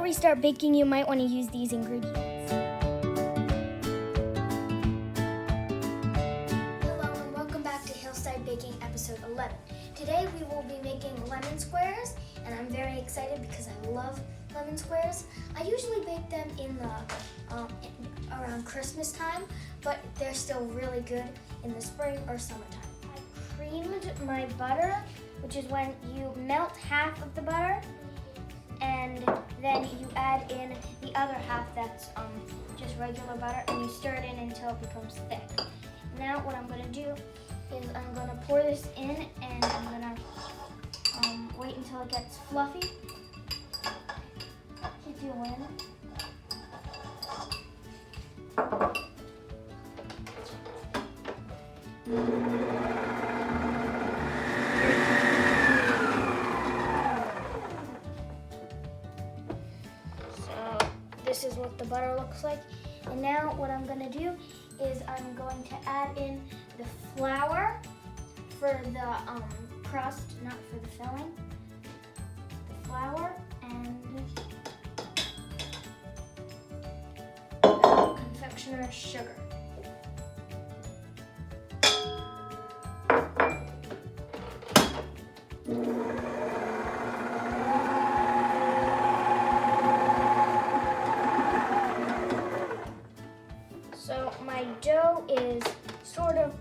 we start baking, you might want to use these ingredients. Hello and welcome back to Hillside Baking episode 11. Today we will be making lemon squares, and I'm very excited because I love lemon squares. I usually bake them in the around Christmas time, but they're still really good in the spring or summertime. I creamed my butter, which is when you melt half of the butter and then you add in the other half that's just regular butter, and you stir it in until it becomes thick. Now what I'm going to do is I'm going to pour this in, and I'm going to wait until it gets fluffy. Keep doing. This is what the butter looks like. And now what I'm going to do is I'm going to add in the flour for the crust, not for the filling. The flour and confectioner's sugar. So my dough is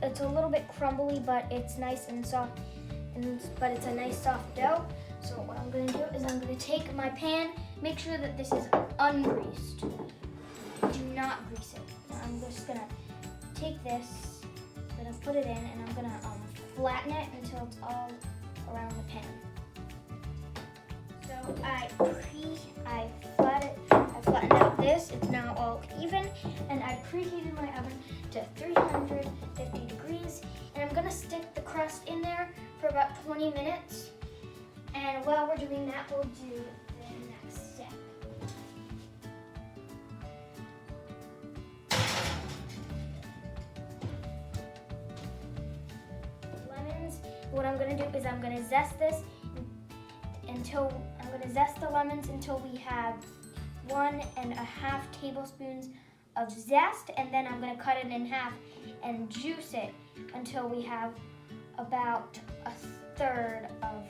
it's a little bit crumbly, but it's nice and soft, but it's a nice soft dough. So what I'm going to do is I'm going to take my pan, make sure that this is ungreased. Do not grease it. Now I'm just going to take this, I'm going to put it in, and I'm going to flatten it until it's all around the pan. So I flattened out this. It's now all even, and I preheated my oven to 350 degrees, and I'm gonna stick the crust in there for about 20 minutes. And while we're doing that, we'll do the next step. Lemons. What I'm gonna do is I'm gonna zest this the lemons until we have 1.5 tablespoons of zest, and then I'm going to cut it in half and juice it until we have about 1/3 of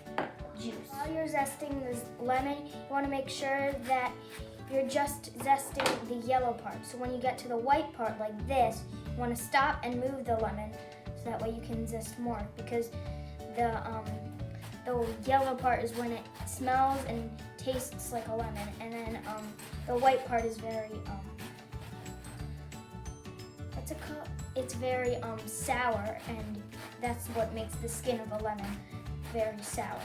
juice. While you're zesting this lemon, you want to make sure that you're just zesting the yellow part. So when you get to the white part like this, you want to stop and move the lemon so that way you can zest more, because the yellow part is when it smells and tastes like a lemon, and then the white part is very it's very sour, and that's what makes the skin of a lemon very sour.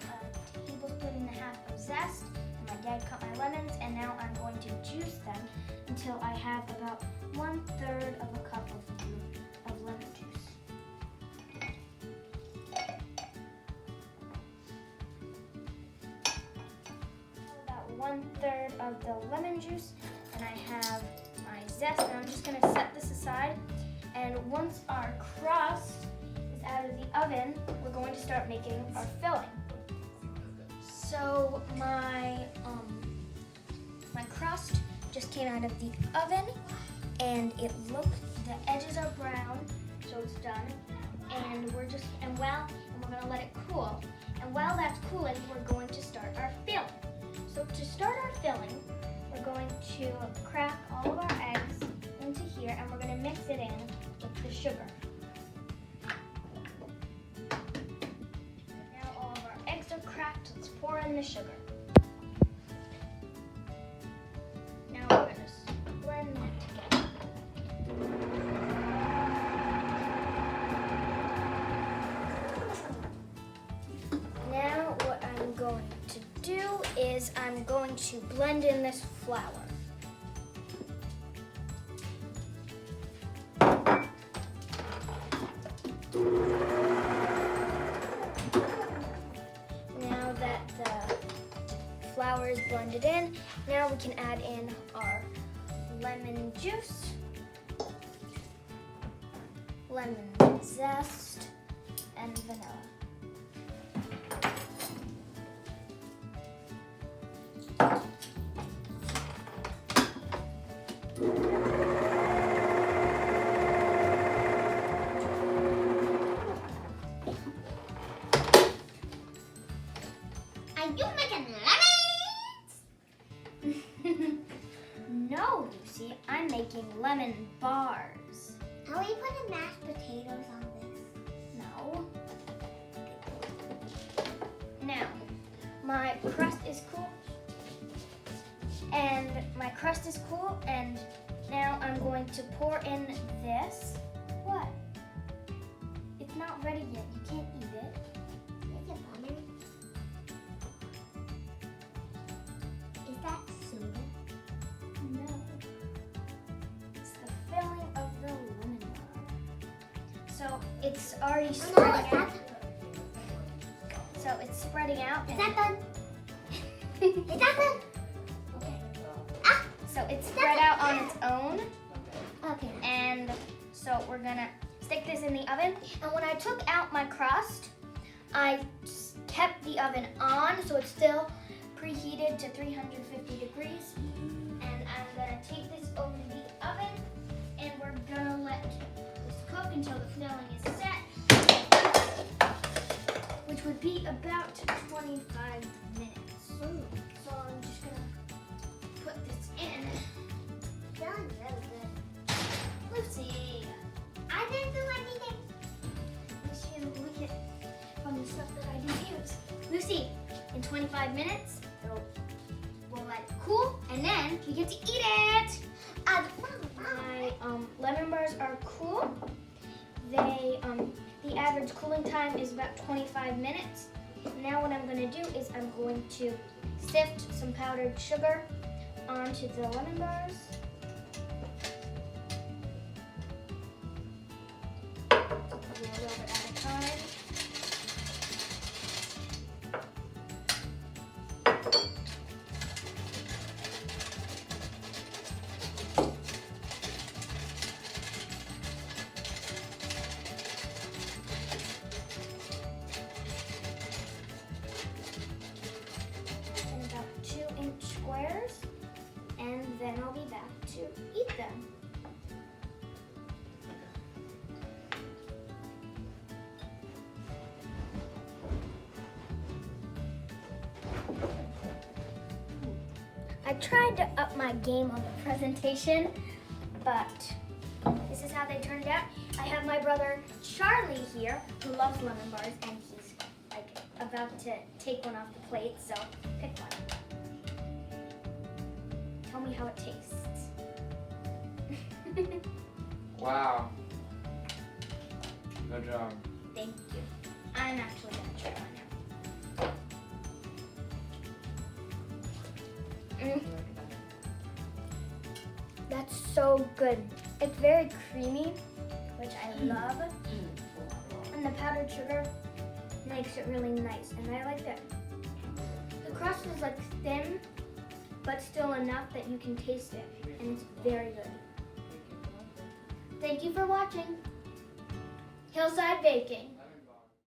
A tablespoon and a half of zest, and my dad cut my lemons, and now I'm going to juice them until I have about 1/3 of a cup of lemon juice. About 1/3 of the lemon juice, and I have my zest, and I'm just going to set this aside. And once our crust is out of the oven, we're going to start making our filling. So my crust just came out of the oven, and the edges are brown, so it's done. And we're going to let it cool. And while that's cooling, we're going to start our filling. So to start our filling, we're going to crack all of our eggs into here, and we're going to mix it in with the sugar. Now all of our eggs are cracked, let's pour in the sugar. Now we're going to blend that together. Now what I'm going to do is I'm going to blend in this flour. Now that the flour is blended in, now we can add in our lemon juice, lemon zest, and vanilla. lemon bars. Are we putting mashed potatoes on this? No. Now, my crust is cool. And now I'm going to pour in this. What? It's not ready yet. You can't eat it. Is it butter? Is that soda? No. It's the filling of the lemon bar. So it's already spreading out. So it's spreading out. Is that done? Is that done? Okay. So it's spread out on its own. Okay. And so we're gonna stick this in the oven. And when I took out my crust, I kept the oven on, so it's still preheated to 350 degrees. And I'm gonna take this over to the oven, and we're gonna let this cook until the filling is set, which would be about 25 minutes. So I'm just gonna put this in. Feeling really good. Lucy, I didn't do anything. Lucy, look at from the stuff that I didn't use. Lucy, in 25 minutes, we'll let it cool, and then we get to eat it. My lemon bars are cool. They the average cooling time is about 25 minutes. Now what I'm going to do is I'm going to sift some powdered sugar onto the lemon bars. A little bit at a time. In about 2-inch squares, and then I'll be back to eat them. I tried to up my game on the presentation, but this is how they turned out. I have my brother Charlie here, who loves lemon bars, and he's like about to take one off the plate, so pick one. Tell me how it tastes. Wow. Good job. Thank you. I'm actually gonna try one now. That's so good. It's very creamy, which I love. And the powdered sugar makes it really nice, and I like it. The crust is like thin, but still enough that you can taste it, and it's very good. Thank you for watching Hillside Baking.